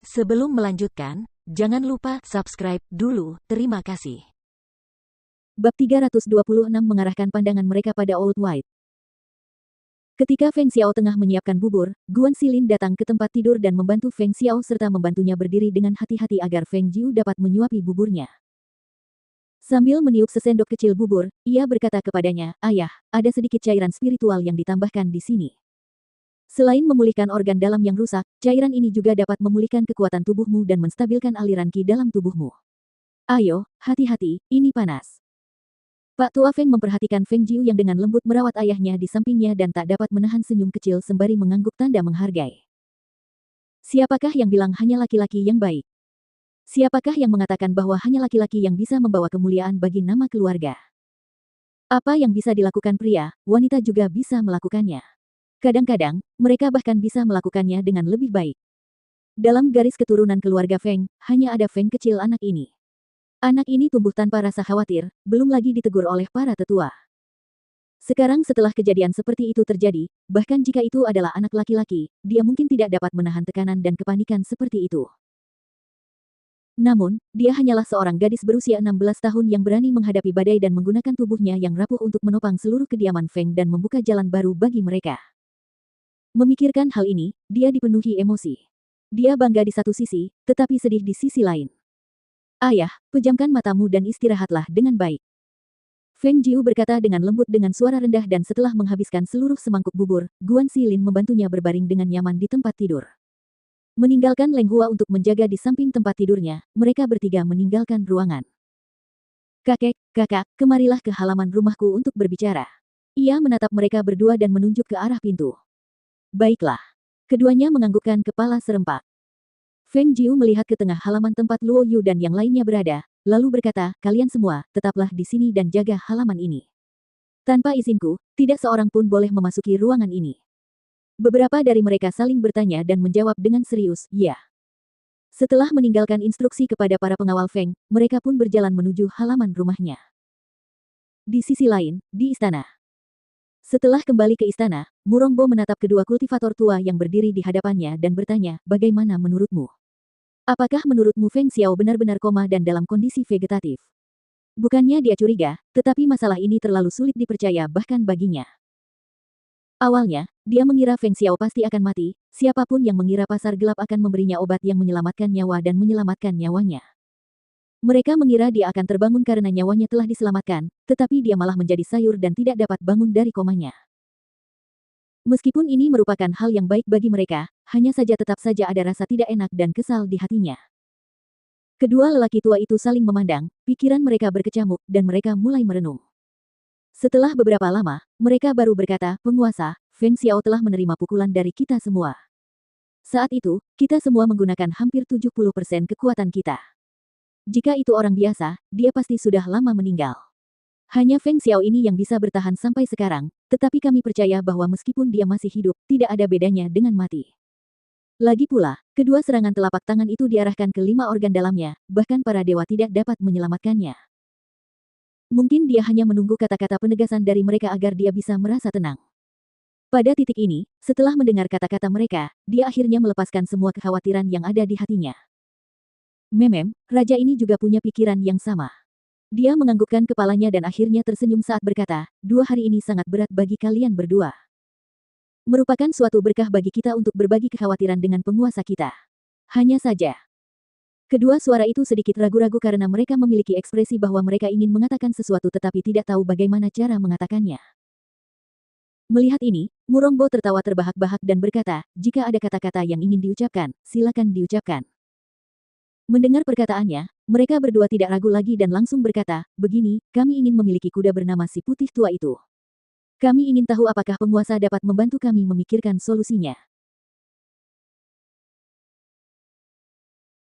Sebelum melanjutkan, jangan lupa subscribe dulu, terima kasih. Bab 326 mengarahkan pandangan mereka pada Old White. Ketika Feng Xiao tengah menyiapkan bubur, Guan Xilin datang ke tempat tidur dan membantu Feng Xiao serta membantunya berdiri dengan hati-hati agar Feng Jiu dapat menyuapi buburnya. Sambil meniup sesendok kecil bubur, ia berkata kepadanya, "Ayah, ada sedikit cairan spiritual yang ditambahkan di sini. Selain memulihkan organ dalam yang rusak, cairan ini juga dapat memulihkan kekuatan tubuhmu dan menstabilkan aliran qi dalam tubuhmu. Ayo, hati-hati, ini panas." Pak Tua Feng memperhatikan Feng Jiu yang dengan lembut merawat ayahnya di sampingnya dan tak dapat menahan senyum kecil sembari mengangguk tanda menghargai. Siapakah yang bilang hanya laki-laki yang baik? Siapakah yang mengatakan bahwa hanya laki-laki yang bisa membawa kemuliaan bagi nama keluarga? Apa yang bisa dilakukan pria, wanita juga bisa melakukannya. Kadang-kadang, mereka bahkan bisa melakukannya dengan lebih baik. Dalam garis keturunan keluarga Feng, hanya ada Feng kecil anak ini. Anak ini tumbuh tanpa rasa khawatir, belum lagi ditegur oleh para tetua. Sekarang setelah kejadian seperti itu terjadi, bahkan jika itu adalah anak laki-laki, dia mungkin tidak dapat menahan tekanan dan kepanikan seperti itu. Namun, dia hanyalah seorang gadis berusia 16 tahun yang berani menghadapi badai dan menggunakan tubuhnya yang rapuh untuk menopang seluruh kediaman Feng dan membuka jalan baru bagi mereka. Memikirkan hal ini, dia dipenuhi emosi. Dia bangga di satu sisi, tetapi sedih di sisi lain. "Ayah, pejamkan matamu dan istirahatlah dengan baik." Feng Jiu berkata dengan lembut dengan suara rendah dan setelah menghabiskan seluruh semangkuk bubur, Guan Xilin membantunya berbaring dengan nyaman di tempat tidur. Meninggalkan Leng Hua untuk menjaga di samping tempat tidurnya, mereka bertiga meninggalkan ruangan. Kakak, kemarilah ke halaman rumahku untuk berbicara." Ia menatap mereka berdua dan menunjuk ke arah pintu. "Baiklah." Keduanya menganggukkan kepala serempak. Feng Jiu melihat ke tengah halaman tempat Luo Yu dan yang lainnya berada, lalu berkata, "Kalian semua, tetaplah di sini dan jaga halaman ini. Tanpa izinku, tidak seorang pun boleh memasuki ruangan ini." Beberapa dari mereka saling bertanya dan menjawab dengan serius, "Ya." Setelah meninggalkan instruksi kepada para pengawal Feng, mereka pun berjalan menuju halaman rumahnya. Di sisi lain, di istana. Setelah kembali ke istana, Murongbo menatap kedua kultivator tua yang berdiri di hadapannya dan bertanya, "Bagaimana menurutmu? Apakah menurutmu Feng Xiao benar-benar koma dan dalam kondisi vegetatif?" Bukannya dia curiga, tetapi masalah ini terlalu sulit dipercaya bahkan baginya. Awalnya, dia mengira Feng Xiao pasti akan mati, siapapun yang mengira pasar gelap akan memberinya obat yang menyelamatkan nyawa dan menyelamatkan nyawanya. Mereka mengira dia akan terbangun karena nyawanya telah diselamatkan, tetapi dia malah menjadi sayur dan tidak dapat bangun dari komanya. Meskipun ini merupakan hal yang baik bagi mereka, hanya saja tetap saja ada rasa tidak enak dan kesal di hatinya. Kedua lelaki tua itu saling memandang, pikiran mereka berkecamuk, dan mereka mulai merenung. Setelah beberapa lama, mereka baru berkata, "Penguasa, Feng Xiao telah menerima pukulan dari kita semua. Saat itu, kita semua menggunakan hampir 70% kekuatan kita. Jika itu orang biasa, dia pasti sudah lama meninggal. Hanya Feng Xiao ini yang bisa bertahan sampai sekarang, tetapi kami percaya bahwa meskipun dia masih hidup, tidak ada bedanya dengan mati." Lagi pula, kedua serangan telapak tangan itu diarahkan ke 5 organ dalamnya, bahkan para dewa tidak dapat menyelamatkannya. Mungkin dia hanya menunggu kata-kata penegasan dari mereka agar dia bisa merasa tenang. Pada titik ini, setelah mendengar kata-kata mereka, dia akhirnya melepaskan semua kekhawatiran yang ada di hatinya. Raja ini juga punya pikiran yang sama. Dia menganggukkan kepalanya dan akhirnya tersenyum saat berkata, "2 hari ini sangat berat bagi kalian berdua. Merupakan suatu berkah bagi kita untuk berbagi kekhawatiran dengan penguasa kita. Hanya saja." Kedua suara itu sedikit ragu-ragu karena mereka memiliki ekspresi bahwa mereka ingin mengatakan sesuatu tetapi tidak tahu bagaimana cara mengatakannya. Melihat ini, Murongbo tertawa terbahak-bahak dan berkata, "Jika ada kata-kata yang ingin diucapkan, silakan diucapkan." Mendengar perkataannya, mereka berdua tidak ragu lagi dan langsung berkata, "Begini, kami ingin memiliki kuda bernama si putih tua itu. Kami ingin tahu apakah penguasa dapat membantu kami memikirkan solusinya."